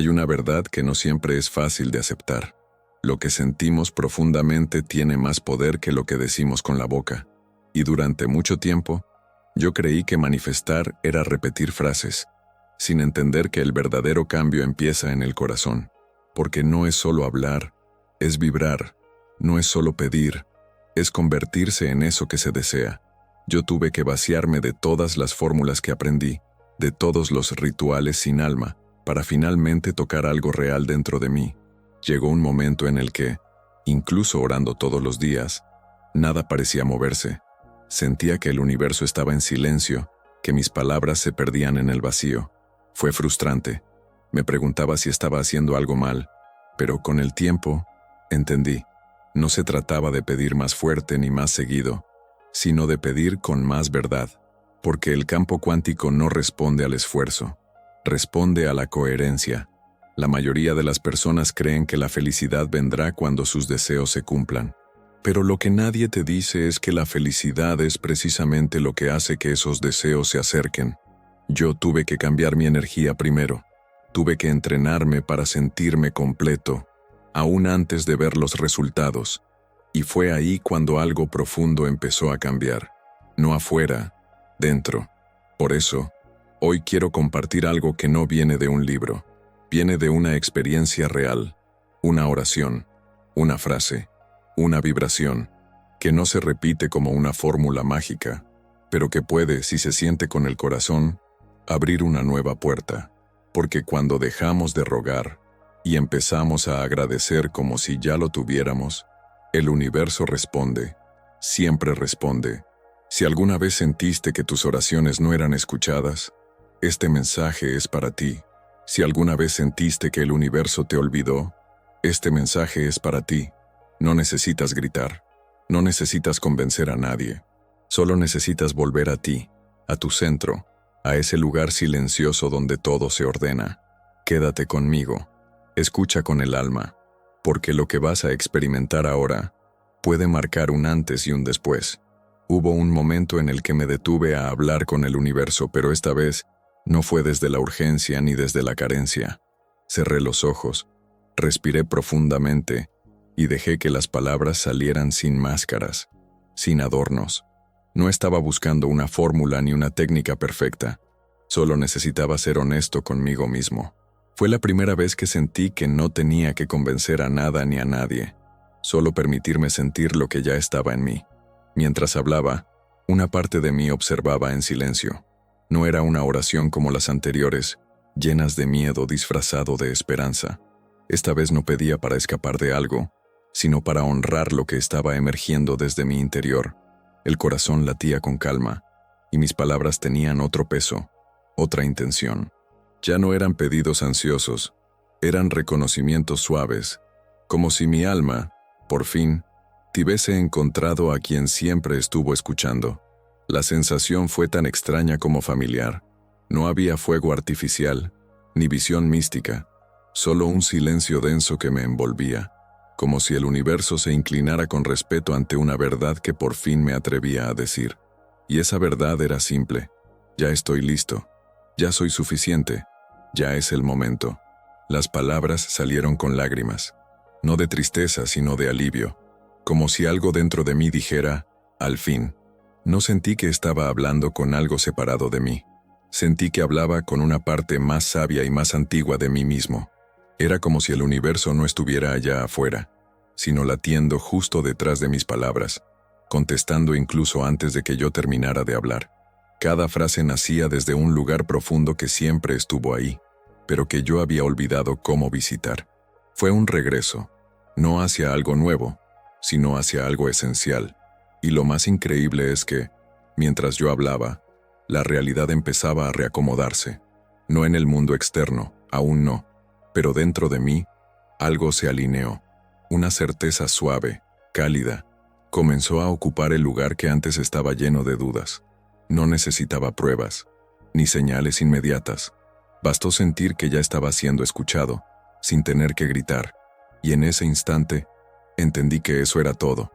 Hay una verdad que no siempre es fácil de aceptar. Lo que sentimos profundamente tiene más poder que lo que decimos con la boca. Y durante mucho tiempo, yo creí que manifestar era repetir frases, sin entender que el verdadero cambio empieza en el corazón. Porque no es solo hablar, es vibrar, no es solo pedir, es convertirse en eso que se desea. Yo tuve que vaciarme de todas las fórmulas que aprendí, de todos los rituales sin alma, para finalmente tocar algo real dentro de mí. Llegó un momento en el que, incluso orando todos los días, nada parecía moverse. Sentía que el universo estaba en silencio, que mis palabras se perdían en el vacío. Fue frustrante. Me preguntaba si estaba haciendo algo mal, pero con el tiempo, entendí. No se trataba de pedir más fuerte ni más seguido, sino de pedir con más verdad, porque el campo cuántico no responde al esfuerzo, responde a la coherencia. La mayoría de las personas creen que la felicidad vendrá cuando sus deseos se cumplan. Pero lo que nadie te dice es que la felicidad es precisamente lo que hace que esos deseos se acerquen. Yo tuve que cambiar mi energía primero. Tuve que entrenarme para sentirme completo, aún antes de ver los resultados. Y fue ahí cuando algo profundo empezó a cambiar. No afuera, dentro. Por eso, hoy quiero compartir algo que no viene de un libro. Viene de una experiencia real, una oración, una frase, una vibración, que no se repite como una fórmula mágica, pero que puede, si se siente con el corazón, abrir una nueva puerta. Porque cuando dejamos de rogar y empezamos a agradecer como si ya lo tuviéramos, el universo responde, siempre responde. Si alguna vez sentiste que tus oraciones no eran escuchadas, este mensaje es para ti. Si alguna vez sentiste que el universo te olvidó, este mensaje es para ti. No necesitas gritar, no necesitas convencer a nadie. Solo necesitas volver a ti, a tu centro, a ese lugar silencioso donde todo se ordena. Quédate conmigo, escucha con el alma, porque lo que vas a experimentar ahora puede marcar un antes y un después. Hubo un momento en el que me detuve a hablar con el universo, pero esta vez no fue desde la urgencia ni desde la carencia. Cerré los ojos, respiré profundamente y dejé que las palabras salieran sin máscaras, sin adornos. No estaba buscando una fórmula ni una técnica perfecta, solo necesitaba ser honesto conmigo mismo. Fue la primera vez que sentí que no tenía que convencer a nada ni a nadie, solo permitirme sentir lo que ya estaba en mí. Mientras hablaba, una parte de mí observaba en silencio. No era una oración como las anteriores, llenas de miedo disfrazado de esperanza. Esta vez no pedía para escapar de algo, sino para honrar lo que estaba emergiendo desde mi interior. El corazón latía con calma, y mis palabras tenían otro peso, otra intención. Ya no eran pedidos ansiosos, eran reconocimientos suaves, como si mi alma, por fin, hubiese encontrado a quien siempre estuvo escuchando. La sensación fue tan extraña como familiar. No había fuego artificial, ni visión mística, solo un silencio denso que me envolvía, como si el universo se inclinara con respeto ante una verdad que por fin me atrevía a decir. Y esa verdad era simple. Ya estoy listo. Ya soy suficiente. Ya es el momento. Las palabras salieron con lágrimas. No de tristeza, sino de alivio. Como si algo dentro de mí dijera, al fin. No sentí que estaba hablando con algo separado de mí. Sentí que hablaba con una parte más sabia y más antigua de mí mismo. Era como si el universo no estuviera allá afuera, sino latiendo justo detrás de mis palabras, contestando incluso antes de que yo terminara de hablar. Cada frase nacía desde un lugar profundo que siempre estuvo ahí, pero que yo había olvidado cómo visitar. Fue un regreso, no hacia algo nuevo, sino hacia algo esencial. Y lo más increíble es que, mientras yo hablaba, la realidad empezaba a reacomodarse. No en el mundo externo, aún no, pero dentro de mí, algo se alineó. Una certeza suave, cálida, comenzó a ocupar el lugar que antes estaba lleno de dudas. No necesitaba pruebas, ni señales inmediatas. Bastó sentir que ya estaba siendo escuchado, sin tener que gritar. Y en ese instante, entendí que eso era todo.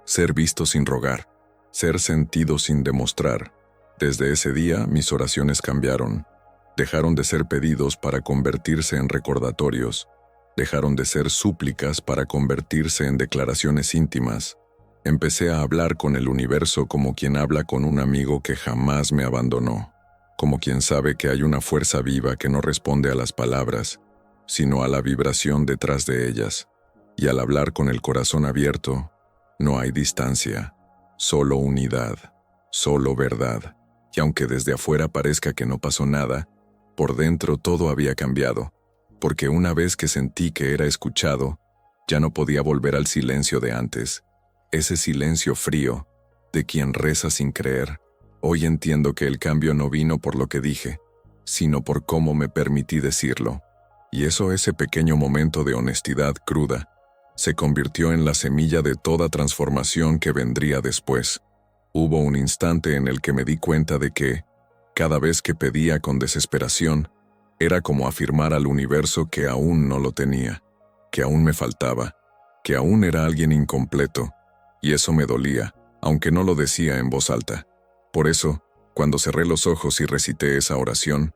Ser visto sin rogar, ser sentido sin demostrar. Desde ese día, mis oraciones cambiaron. Dejaron de ser pedidos para convertirse en recordatorios. Dejaron de ser súplicas para convertirse en declaraciones íntimas. Empecé a hablar con el universo como quien habla con un amigo que jamás me abandonó, como quien sabe que hay una fuerza viva que no responde a las palabras, sino a la vibración detrás de ellas. Y al hablar con el corazón abierto, no hay distancia, solo unidad, solo verdad. Y aunque desde afuera parezca que no pasó nada, por dentro todo había cambiado, porque una vez que sentí que era escuchado, ya no podía volver al silencio de antes. Ese silencio frío, de quien reza sin creer. Hoy entiendo que el cambio no vino por lo que dije, sino por cómo me permití decirlo. Y ese pequeño momento de honestidad cruda, se convirtió en la semilla de toda transformación que vendría después. Hubo un instante en el que me di cuenta de que, cada vez que pedía con desesperación, era como afirmar al universo que aún no lo tenía, que aún me faltaba, que aún era alguien incompleto, y eso me dolía, aunque no lo decía en voz alta. Por eso, cuando cerré los ojos y recité esa oración,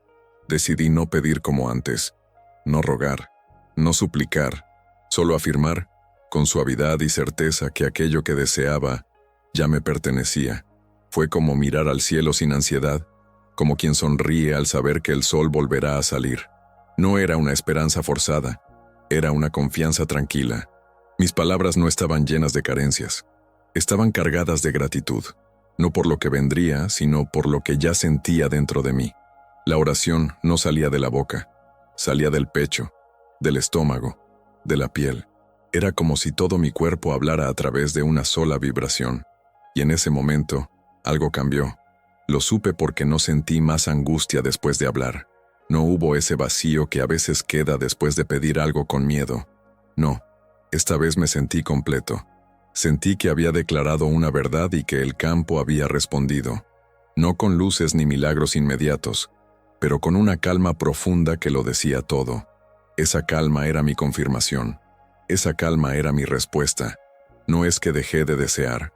decidí no pedir como antes, no rogar, no suplicar, solo afirmar, con suavidad y certeza que aquello que deseaba ya me pertenecía. Fue como mirar al cielo sin ansiedad, como quien sonríe al saber que el sol volverá a salir. No era una esperanza forzada, era una confianza tranquila. Mis palabras no estaban llenas de carencias, estaban cargadas de gratitud, no por lo que vendría, sino por lo que ya sentía dentro de mí. La oración no salía de la boca, salía del pecho, del estómago, de la piel. Era como si todo mi cuerpo hablara a través de una sola vibración. Y en ese momento, algo cambió. Lo supe porque no sentí más angustia después de hablar. No hubo ese vacío que a veces queda después de pedir algo con miedo. No, esta vez me sentí completo. Sentí que había declarado una verdad y que el campo había respondido. No con luces ni milagros inmediatos, pero con una calma profunda que lo decía todo. Esa calma era mi confirmación. Esa calma era mi respuesta. No es que dejé de desear,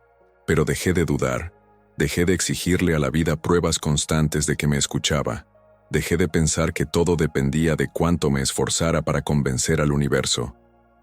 pero dejé de dudar. Dejé de exigirle a la vida pruebas constantes de que me escuchaba. Dejé de pensar que todo dependía de cuánto me esforzara para convencer al universo.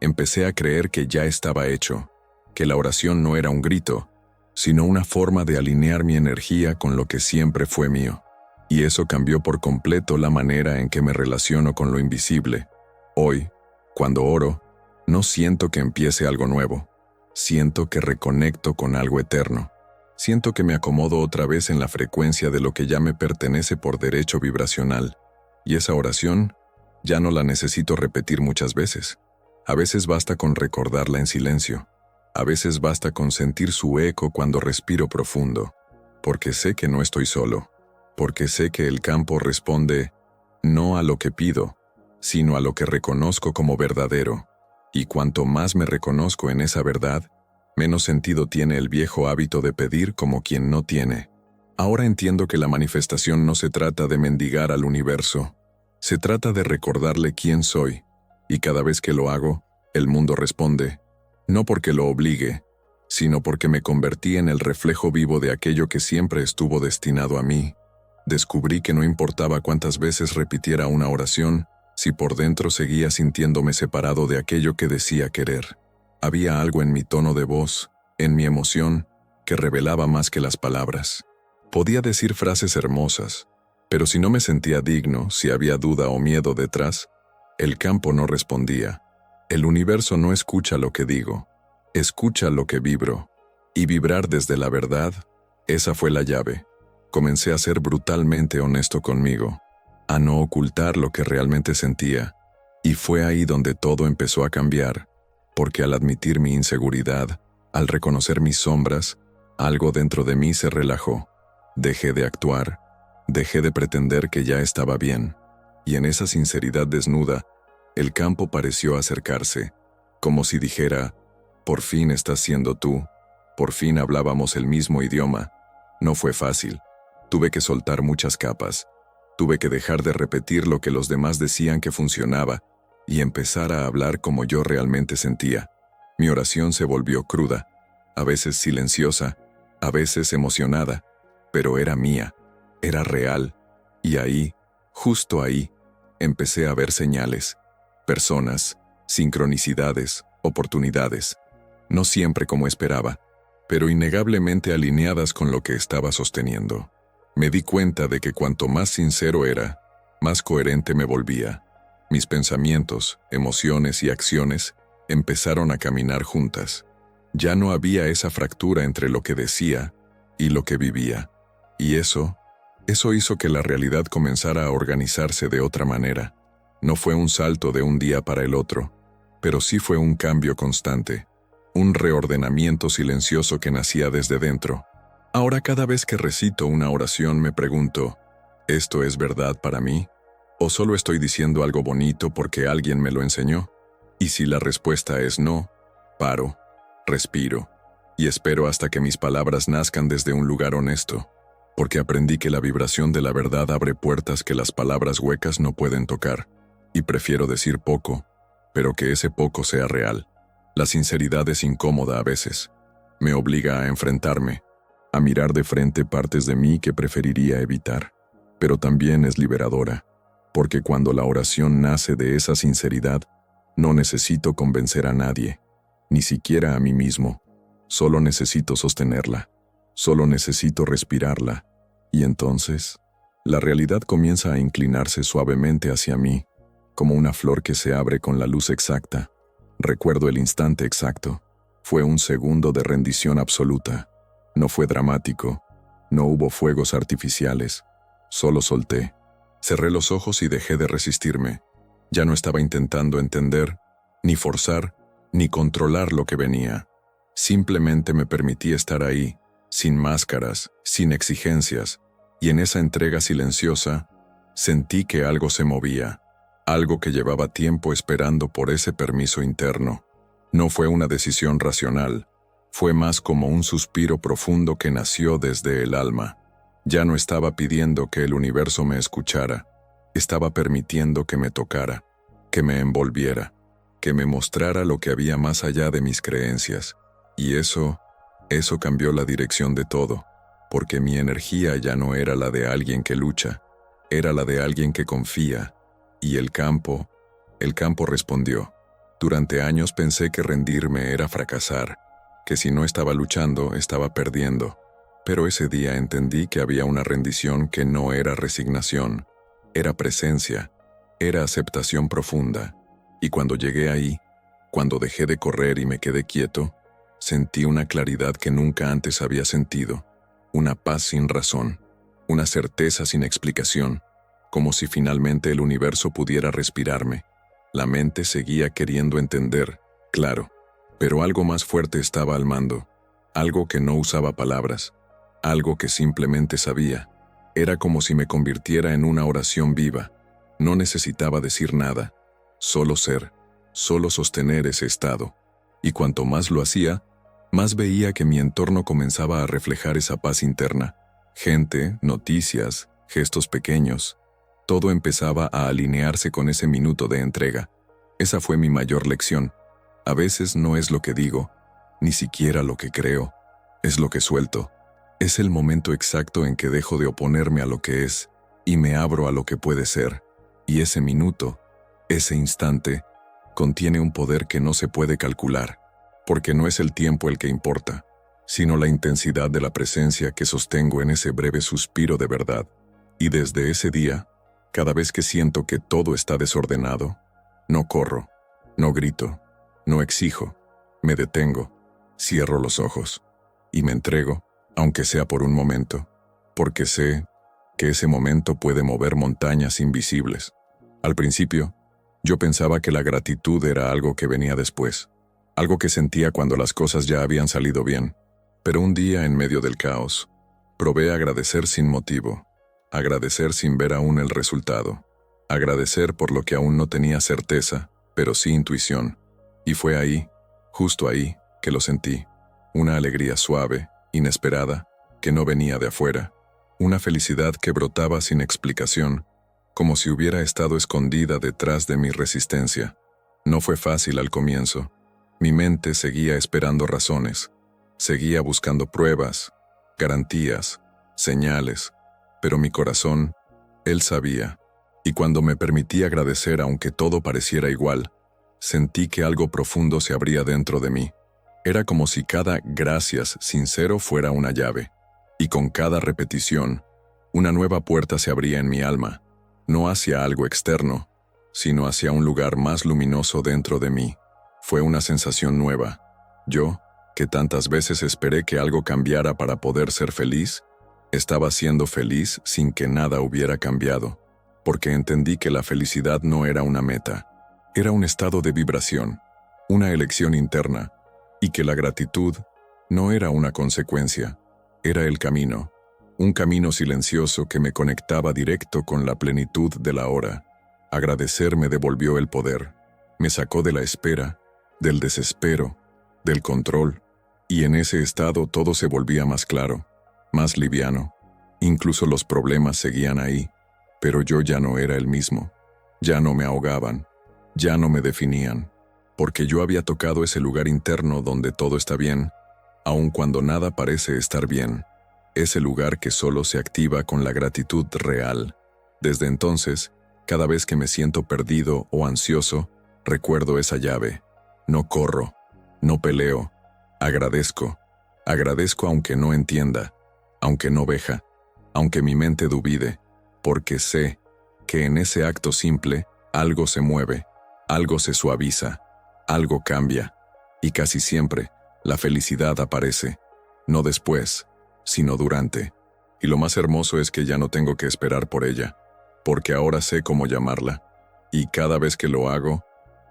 Empecé a creer que ya estaba hecho, que la oración no era un grito, sino una forma de alinear mi energía con lo que siempre fue mío. Y eso cambió por completo la manera en que me relaciono con lo invisible. Hoy, cuando oro, no siento que empiece algo nuevo. Siento que reconecto con algo eterno. Siento que me acomodo otra vez en la frecuencia de lo que ya me pertenece por derecho vibracional. Y esa oración ya no la necesito repetir muchas veces. A veces basta con recordarla en silencio. A veces basta con sentir su eco cuando respiro profundo. Porque sé que no estoy solo. Porque sé que el campo responde no a lo que pido, sino a lo que reconozco como verdadero. Y cuanto más me reconozco en esa verdad, menos sentido tiene el viejo hábito de pedir como quien no tiene. Ahora entiendo que la manifestación no se trata de mendigar al universo, se trata de recordarle quién soy, y cada vez que lo hago, el mundo responde, no porque lo obligue, sino porque me convertí en el reflejo vivo de aquello que siempre estuvo destinado a mí. Descubrí que no importaba cuántas veces repitiera una oración, si por dentro seguía sintiéndome separado de aquello que decía querer. Había algo en mi tono de voz, en mi emoción, que revelaba más que las palabras. Podía decir frases hermosas, pero si no me sentía digno, si había duda o miedo detrás, el campo no respondía. El universo no escucha lo que digo, escucha lo que vibro. Y vibrar desde la verdad, esa fue la llave. Comencé a ser brutalmente honesto conmigo, a no ocultar lo que realmente sentía, y fue ahí donde todo empezó a cambiar, porque al admitir mi inseguridad, al reconocer mis sombras, algo dentro de mí se relajó. Dejé de actuar, dejé de pretender que ya estaba bien, y en esa sinceridad desnuda, el campo pareció acercarse, como si dijera, por fin estás siendo tú, por fin hablábamos el mismo idioma. No fue fácil, tuve que soltar muchas capas, tuve que dejar de repetir lo que los demás decían que funcionaba, y empezar a hablar como yo realmente sentía. Mi oración se volvió cruda, a veces silenciosa, a veces emocionada, pero era mía, era real, y ahí, Justo ahí, empecé a ver señales, personas, sincronicidades, oportunidades, no siempre como esperaba, pero innegablemente alineadas con lo que estaba sosteniendo. Me di cuenta de que cuanto más sincero era, más coherente me volvía. Mis pensamientos, emociones y acciones empezaron a caminar juntas. Ya no había esa fractura entre lo que decía y lo que vivía. Y eso hizo que la realidad comenzara a organizarse de otra manera. No fue un salto de un día para el otro, pero sí fue un cambio constante, un reordenamiento silencioso que nacía desde dentro. Ahora cada vez que recito una oración me pregunto, ¿esto es verdad para mí? ¿O solo estoy diciendo algo bonito porque alguien me lo enseñó? Y si la respuesta es no, paro, respiro y espero hasta que mis palabras nazcan desde un lugar honesto, porque aprendí que la vibración de la verdad abre puertas que las palabras huecas no pueden tocar, y prefiero decir poco, pero que ese poco sea real. La sinceridad es incómoda a veces. Me obliga a enfrentarme, a mirar de frente partes de mí que preferiría evitar, pero también es liberadora, porque cuando la oración nace de esa sinceridad, no necesito convencer a nadie, ni siquiera a mí mismo. Solo necesito sostenerla, solo necesito respirarla, y entonces, la realidad comienza a inclinarse suavemente hacia mí, como una flor que se abre con la luz exacta. Recuerdo el instante exacto. Fue un segundo de rendición absoluta. No fue dramático, no hubo fuegos artificiales, solo solté. Cerré los ojos y dejé de resistirme. Ya no estaba intentando entender, ni forzar, ni controlar lo que venía. Simplemente me permití estar ahí, sin máscaras, sin exigencias, y en esa entrega silenciosa, sentí que algo se movía, algo que llevaba tiempo esperando por ese permiso interno. No fue una decisión racional, fue más como un suspiro profundo que nació desde el alma. Ya no estaba pidiendo que el universo me escuchara, estaba permitiendo que me tocara, que me envolviera, que me mostrara lo que había más allá de mis creencias. Y eso cambió la dirección de todo, porque mi energía ya no era la de alguien que lucha, era la de alguien que confía, y el campo respondió. Durante años pensé que rendirme era fracasar, que si no estaba luchando, estaba perdiendo, pero ese día entendí que había una rendición que no era resignación, era presencia, era aceptación profunda, y cuando llegué ahí, cuando dejé de correr y me quedé quieto, sentí una claridad que nunca antes había sentido, una paz sin razón, una certeza sin explicación, como si finalmente el universo pudiera respirarme. La mente seguía queriendo entender, claro, pero algo más fuerte estaba al mando, algo que no usaba palabras, algo que simplemente sabía. Era como si me convirtiera en una oración viva. No necesitaba decir nada, solo ser, solo sostener ese estado. Y cuanto más lo hacía, más veía que mi entorno comenzaba a reflejar esa paz interna. Gente, noticias, gestos pequeños. Todo empezaba a alinearse con ese minuto de entrega. Esa fue mi mayor lección. A veces no es lo que digo, ni siquiera lo que creo, es lo que suelto. Es el momento exacto en que dejo de oponerme a lo que es y me abro a lo que puede ser. Y ese minuto, ese instante, contiene un poder que no se puede calcular, porque no es el tiempo el que importa, sino la intensidad de la presencia que sostengo en ese breve suspiro de verdad. Y desde ese día, cada vez que siento que todo está desordenado, no corro, no grito, no exijo, me detengo, cierro los ojos y me entrego, aunque sea por un momento, porque sé que ese momento puede mover montañas invisibles. Al principio, yo pensaba que la gratitud era algo que venía después, algo que sentía cuando las cosas ya habían salido bien, pero un día en medio del caos, probé agradecer sin motivo, agradecer sin ver aún el resultado, agradecer por lo que aún no tenía certeza, pero sí intuición, y fue ahí, justo ahí, que lo sentí, una alegría suave, inesperada, que no venía de afuera, una felicidad que brotaba sin explicación, como si hubiera estado escondida detrás de mi resistencia. No fue fácil al comienzo. Mi mente seguía esperando razones, seguía buscando pruebas, garantías, señales, pero mi corazón, él sabía, Y cuando me permití agradecer aunque todo pareciera igual, sentí que algo profundo se abría dentro de mí. Era como si cada gracias sincero fuera una llave, y con cada repetición, una nueva puerta se abría en mi alma, no hacia algo externo, sino hacia un lugar más luminoso dentro de mí. Fue una sensación nueva. Yo, que tantas veces esperé que algo cambiara para poder ser feliz, estaba siendo feliz sin que nada hubiera cambiado, porque entendí que la felicidad no era una meta, era un estado de vibración, una elección interna, y que la gratitud no era una consecuencia, era el camino, un camino silencioso que me conectaba directo con la plenitud de la hora. Agradecer me devolvió el poder, me sacó de la espera, del desespero, del control, y en ese estado todo se volvía más claro, más liviano. Incluso los problemas seguían ahí, pero yo ya no era el mismo, ya no me ahogaban, ya no me definían, porque yo había tocado ese lugar interno donde todo está bien, aun cuando nada parece estar bien, ese lugar que solo se activa con la gratitud real. Desde entonces, cada vez que me siento perdido o ansioso, recuerdo esa llave. No corro, no peleo, agradezco. Agradezco aunque no entienda, aunque no veja, aunque mi mente dubide, porque sé que en ese acto simple algo se mueve, algo se suaviza, algo cambia, y casi siempre la felicidad aparece, no después, sino durante. Y lo más hermoso es que ya no tengo que esperar por ella, porque ahora sé cómo llamarla, y cada vez que lo hago,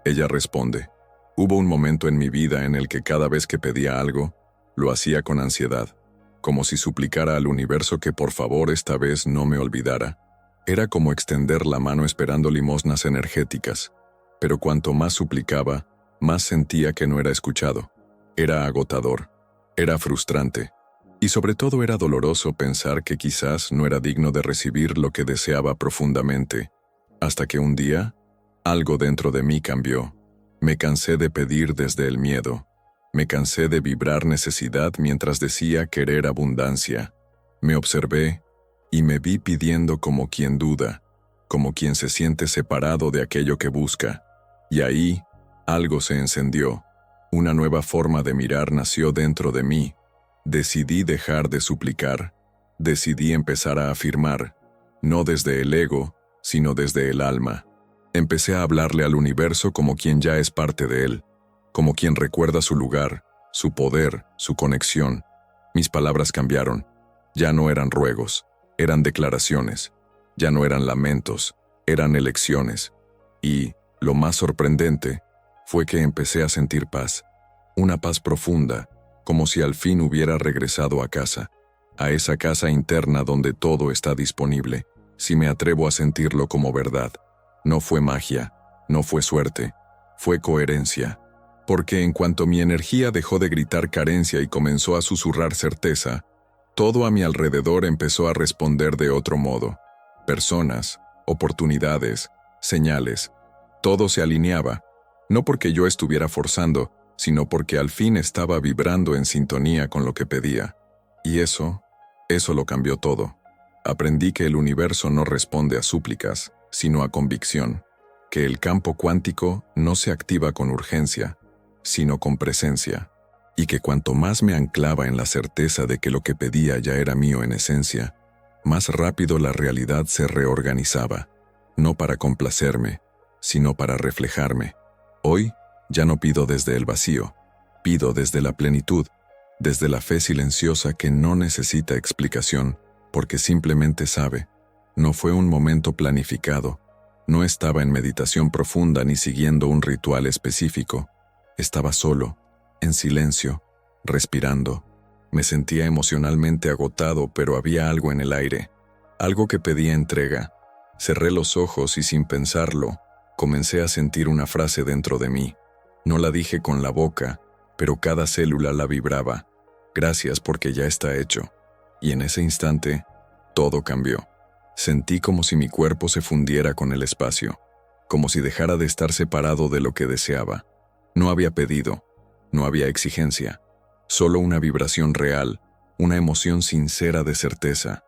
ella responde. Hubo un momento en mi vida en el que cada vez que pedía algo, lo hacía con ansiedad, como si suplicara al universo que por favor esta vez no me olvidara. Era como extender la mano esperando limosnas energéticas, pero cuanto más suplicaba, más sentía que no era escuchado. Era agotador, era frustrante, y sobre todo era doloroso pensar que quizás no era digno de recibir lo que deseaba profundamente, hasta que un día, algo dentro de mí cambió. Me cansé de pedir desde el miedo. Me cansé de vibrar necesidad mientras decía querer abundancia. Me observé y me vi pidiendo como quien duda, como quien se siente separado de aquello que busca. Y ahí, algo se encendió. Una nueva forma de mirar nació dentro de mí. Decidí dejar de suplicar. Decidí empezar a afirmar, no desde el ego, sino desde el alma. Empecé a hablarle al universo como quien ya es parte de él, como quien recuerda su lugar, su poder, su conexión. Mis palabras cambiaron. Ya no eran ruegos, eran declaraciones. Ya no eran lamentos, eran elecciones. Y, lo más sorprendente, fue que empecé a sentir paz. Una paz profunda, como si al fin hubiera regresado a casa. A esa casa interna donde todo está disponible, si me atrevo a sentirlo como verdad. No fue magia, no fue suerte, fue coherencia. Porque en cuanto mi energía dejó de gritar carencia y comenzó a susurrar certeza, todo a mi alrededor empezó a responder de otro modo. Personas, oportunidades, señales, todo se alineaba, no porque yo estuviera forzando, sino porque al fin estaba vibrando en sintonía con lo que pedía. Y eso lo cambió todo. Aprendí que el universo no responde a súplicas, sino a convicción, que el campo cuántico no se activa con urgencia, sino con presencia, y que cuanto más me anclaba en la certeza de que lo que pedía ya era mío en esencia, más rápido la realidad se reorganizaba, no para complacerme, sino para reflejarme. Hoy ya no pido desde el vacío, pido desde la plenitud, desde la fe silenciosa que no necesita explicación, porque simplemente sabe. No fue un momento planificado, no estaba en meditación profunda ni siguiendo un ritual específico. Estaba solo, en silencio, respirando. Me sentía emocionalmente agotado, pero había algo en el aire, algo que pedía entrega. Cerré los ojos y sin pensarlo, comencé a sentir una frase dentro de mí. No la dije con la boca, pero cada célula la vibraba. Gracias porque ya está hecho. Y en ese instante, todo cambió. Sentí como si mi cuerpo se fundiera con el espacio, como si dejara de estar separado de lo que deseaba. No había pedido, no había exigencia, solo una vibración real, una emoción sincera de certeza.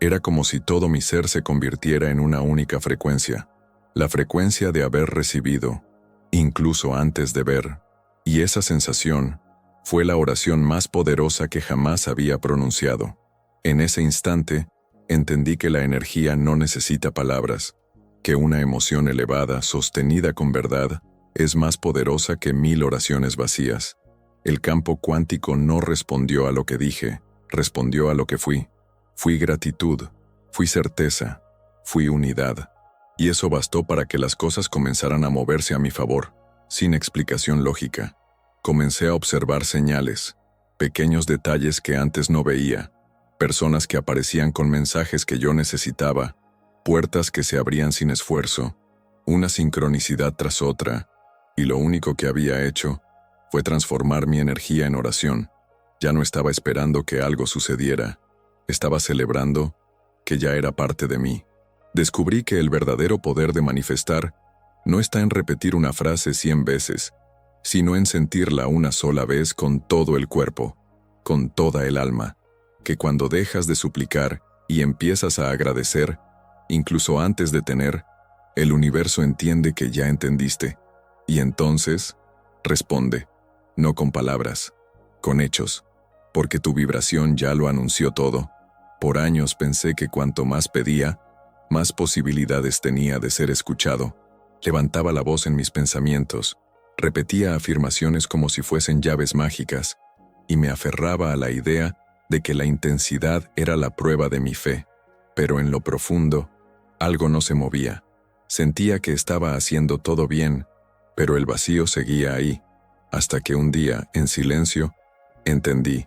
Era como si todo mi ser se convirtiera en una única frecuencia, la frecuencia de haber recibido, incluso antes de ver, y esa sensación fue la oración más poderosa que jamás había pronunciado. En ese instante, entendí que la energía no necesita palabras, que una emoción elevada, sostenida con verdad, es más poderosa que 1000 oraciones vacías. El campo cuántico no respondió a lo que dije, respondió a lo que fui. Fui gratitud, fui certeza, fui unidad. Y eso bastó para que las cosas comenzaran a moverse a mi favor, sin explicación lógica. Comencé a observar señales, pequeños detalles que antes no veía, personas que aparecían con mensajes que yo necesitaba, puertas que se abrían sin esfuerzo, una sincronicidad tras otra, y lo único que había hecho fue transformar mi energía en oración. Ya no estaba esperando que algo sucediera, estaba celebrando que ya era parte de mí. Descubrí que el verdadero poder de manifestar no está en repetir una frase 100 veces, sino en sentirla una sola vez con todo el cuerpo, con toda el alma, que cuando dejas de suplicar y empiezas a agradecer, incluso antes de tener, el universo entiende que ya entendiste, y entonces responde, no con palabras, con hechos, porque tu vibración ya lo anunció todo. Por años pensé que cuanto más pedía, más posibilidades tenía de ser escuchado. Levantaba la voz en mis pensamientos, repetía afirmaciones como si fuesen llaves mágicas, y me aferraba a la idea de que la intensidad era la prueba de mi fe. Pero en lo profundo, algo no se movía. Sentía que estaba haciendo todo bien, pero el vacío seguía ahí, hasta que un día, en silencio, entendí.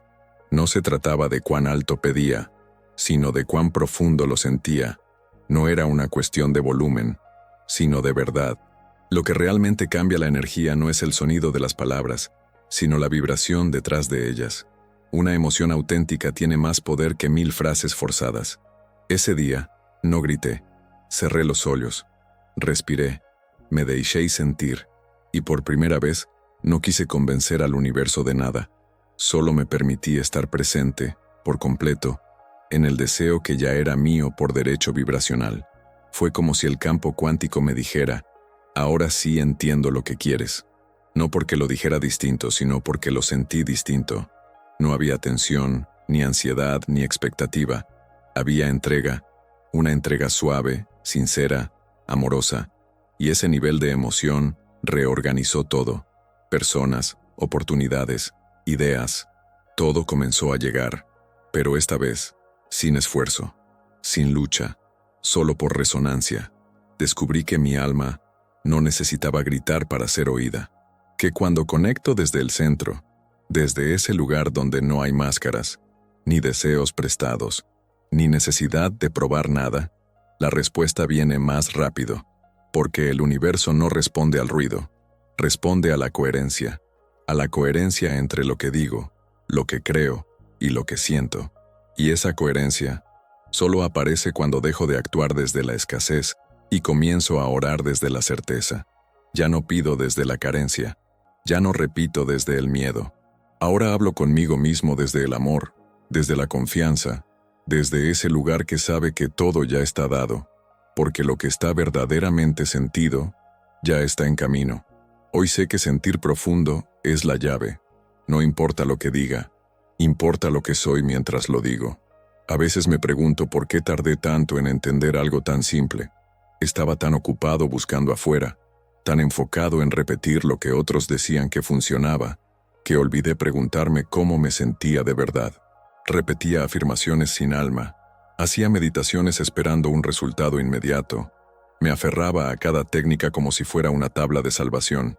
No se trataba de cuán alto pedía, sino de cuán profundo lo sentía. No era una cuestión de volumen, sino de verdad. Lo que realmente cambia la energía no es el sonido de las palabras, sino la vibración detrás de ellas. Una emoción auténtica tiene más poder que 1000 frases forzadas. Ese día, no grité, cerré los ojos, respiré, me dejé sentir, y por primera vez no quise convencer al universo de nada. Solo me permití estar presente, por completo, en el deseo que ya era mío por derecho vibracional. Fue como si el campo cuántico me dijera, ahora sí entiendo lo que quieres. No porque lo dijera distinto, sino porque lo sentí distinto. No había tensión, ni ansiedad, ni expectativa. Había entrega, una entrega suave, sincera, amorosa, y ese nivel de emoción reorganizó todo. Personas, oportunidades, ideas, todo comenzó a llegar, pero esta vez, sin esfuerzo, sin lucha, solo por resonancia. Descubrí que mi alma no necesitaba gritar para ser oída, que cuando conecto desde el centro, desde ese lugar donde no hay máscaras, ni deseos prestados, ni necesidad de probar nada, la respuesta viene más rápido, porque el universo no responde al ruido, responde a la coherencia entre lo que digo, lo que creo y lo que siento. Y esa coherencia solo aparece cuando dejo de actuar desde la escasez y comienzo a orar desde la certeza. Ya no pido desde la carencia, ya no repito desde el miedo. Ahora hablo conmigo mismo desde el amor, desde la confianza, desde ese lugar que sabe que todo ya está dado, porque lo que está verdaderamente sentido ya está en camino. Hoy sé que sentir profundo es la llave. No importa lo que diga, importa lo que soy mientras lo digo. A veces me pregunto por qué tardé tanto en entender algo tan simple. Estaba tan ocupado buscando afuera, tan enfocado en repetir lo que otros decían que funcionaba, que olvidé preguntarme cómo me sentía de verdad. Repetía afirmaciones sin alma, hacía meditaciones esperando un resultado inmediato, me aferraba a cada técnica como si fuera una tabla de salvación,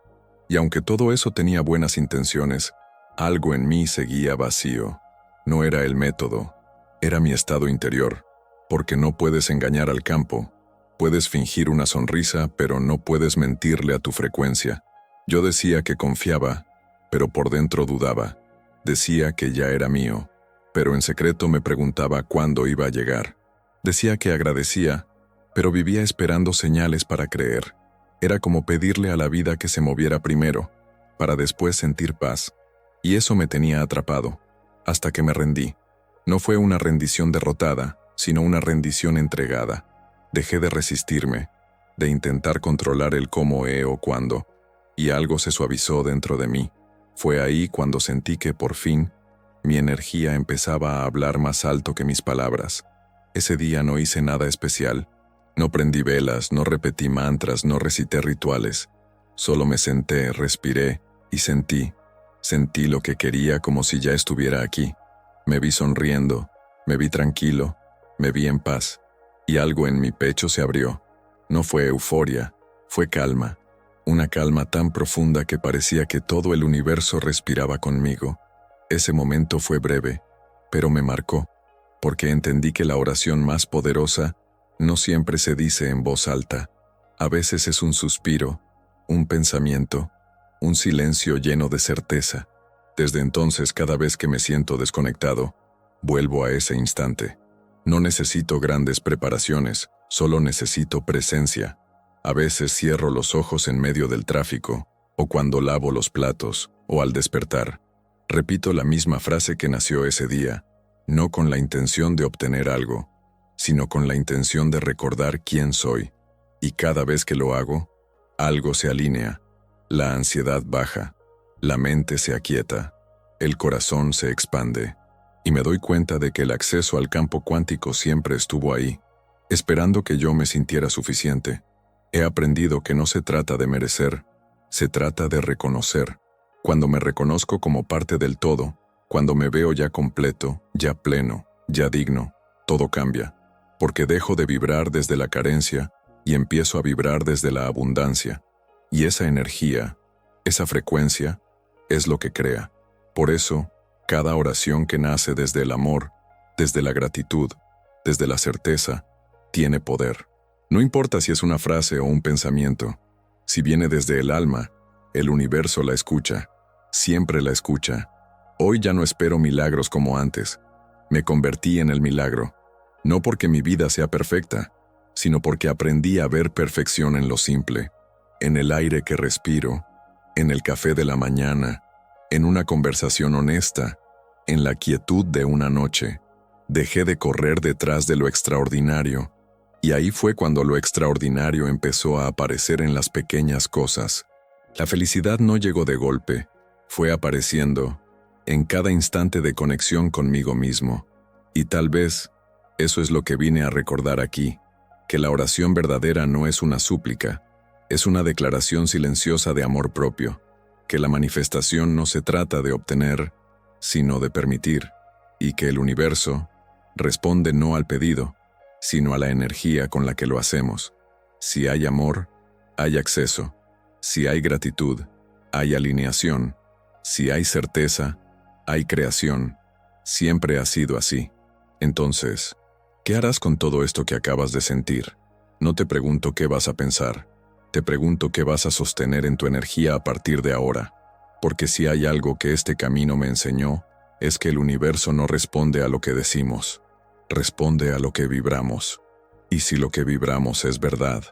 y aunque todo eso tenía buenas intenciones, algo en mí seguía vacío. No era el método, era mi estado interior, porque no puedes engañar al campo, puedes fingir una sonrisa, pero no puedes mentirle a tu frecuencia. Yo decía que confiaba, pero por dentro dudaba. Decía que ya era mío, pero en secreto me preguntaba cuándo iba a llegar. Decía que agradecía, pero vivía esperando señales para creer. Era como pedirle a la vida que se moviera primero, para después sentir paz. Y eso me tenía atrapado, hasta que me rendí. No fue una rendición derrotada, sino una rendición entregada. Dejé de resistirme, de intentar controlar el cómo o cuándo, y algo se suavizó dentro de mí. Fue ahí cuando sentí que, por fin, mi energía empezaba a hablar más alto que mis palabras. Ese día no hice nada especial. No prendí velas, no repetí mantras, no recité rituales. Solo me senté, respiré y sentí. Sentí lo que quería como si ya estuviera aquí. Me vi sonriendo, me vi tranquilo, me vi en paz, y algo en mi pecho se abrió. No fue euforia, fue calma. Una calma tan profunda que parecía que todo el universo respiraba conmigo. Ese momento fue breve, pero me marcó, porque entendí que la oración más poderosa no siempre se dice en voz alta. A veces es un suspiro, un pensamiento, un silencio lleno de certeza. Desde entonces, cada vez que me siento desconectado, vuelvo a ese instante. No necesito grandes preparaciones, solo necesito presencia. A veces cierro los ojos en medio del tráfico, o cuando lavo los platos, o al despertar. Repito la misma frase que nació ese día, no con la intención de obtener algo, sino con la intención de recordar quién soy. Y cada vez que lo hago, algo se alinea, la ansiedad baja, la mente se aquieta, el corazón se expande, y me doy cuenta de que el acceso al campo cuántico siempre estuvo ahí, esperando que yo me sintiera suficiente. He aprendido que no se trata de merecer, se trata de reconocer. Cuando me reconozco como parte del todo, cuando me veo ya completo, ya pleno, ya digno, todo cambia, porque dejo de vibrar desde la carencia y empiezo a vibrar desde la abundancia. Y esa energía, esa frecuencia, es lo que crea. Por eso, cada oración que nace desde el amor, desde la gratitud, desde la certeza, tiene poder. No importa si es una frase o un pensamiento, si viene desde el alma, el universo la escucha, siempre la escucha. Hoy ya no espero milagros como antes. Me convertí en el milagro, no porque mi vida sea perfecta, sino porque aprendí a ver perfección en lo simple, en el aire que respiro, en el café de la mañana, en una conversación honesta, en la quietud de una noche. Dejé de correr detrás de lo extraordinario, y ahí fue cuando lo extraordinario empezó a aparecer en las pequeñas cosas. La felicidad no llegó de golpe, fue apareciendo en cada instante de conexión conmigo mismo. Y tal vez eso es lo que vine a recordar aquí, que la oración verdadera no es una súplica, es una declaración silenciosa de amor propio, que la manifestación no se trata de obtener, sino de permitir, y que el universo responde no al pedido, sino a la energía con la que lo hacemos. Si hay amor, hay acceso. Si hay gratitud, hay alineación. Si hay certeza, hay creación. Siempre ha sido así. Entonces, ¿qué harás con todo esto que acabas de sentir? No te pregunto qué vas a pensar. Te pregunto qué vas a sostener en tu energía a partir de ahora. Porque si hay algo que este camino me enseñó, es que el universo no responde a lo que decimos, responde a lo que vibramos. Y si lo que vibramos es verdad,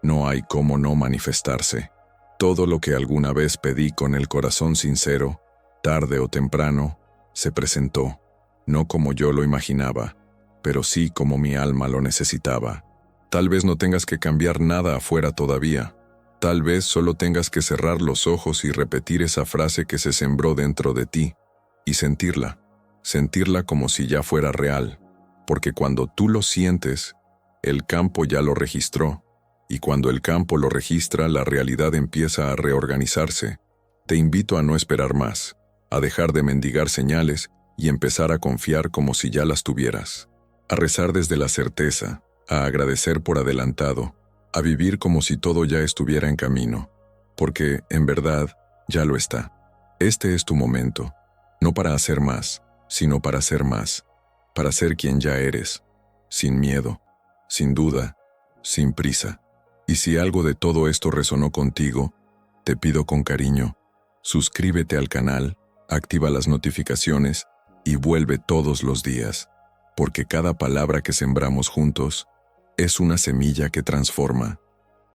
no hay cómo no manifestarse. Todo lo que alguna vez pedí con el corazón sincero, tarde o temprano, se presentó, no como yo lo imaginaba, pero sí como mi alma lo necesitaba. Tal vez no tengas que cambiar nada afuera todavía. Tal vez solo tengas que cerrar los ojos y repetir esa frase que se sembró dentro de ti, y sentirla como si ya fuera real, porque cuando tú lo sientes, el campo ya lo registró, y cuando el campo lo registra, la realidad empieza a reorganizarse. Te invito a no esperar más, a dejar de mendigar señales y empezar a confiar como si ya las tuvieras, a rezar desde la certeza, a agradecer por adelantado, a vivir como si todo ya estuviera en camino, porque, en verdad, ya lo está. Este es tu momento, no para hacer más, sino para ser más, para ser quien ya eres, sin miedo, sin duda, sin prisa. Y si algo de todo esto resonó contigo, te pido con cariño, suscríbete al canal, activa las notificaciones y vuelve todos los días, porque cada palabra que sembramos juntos es una semilla que transforma.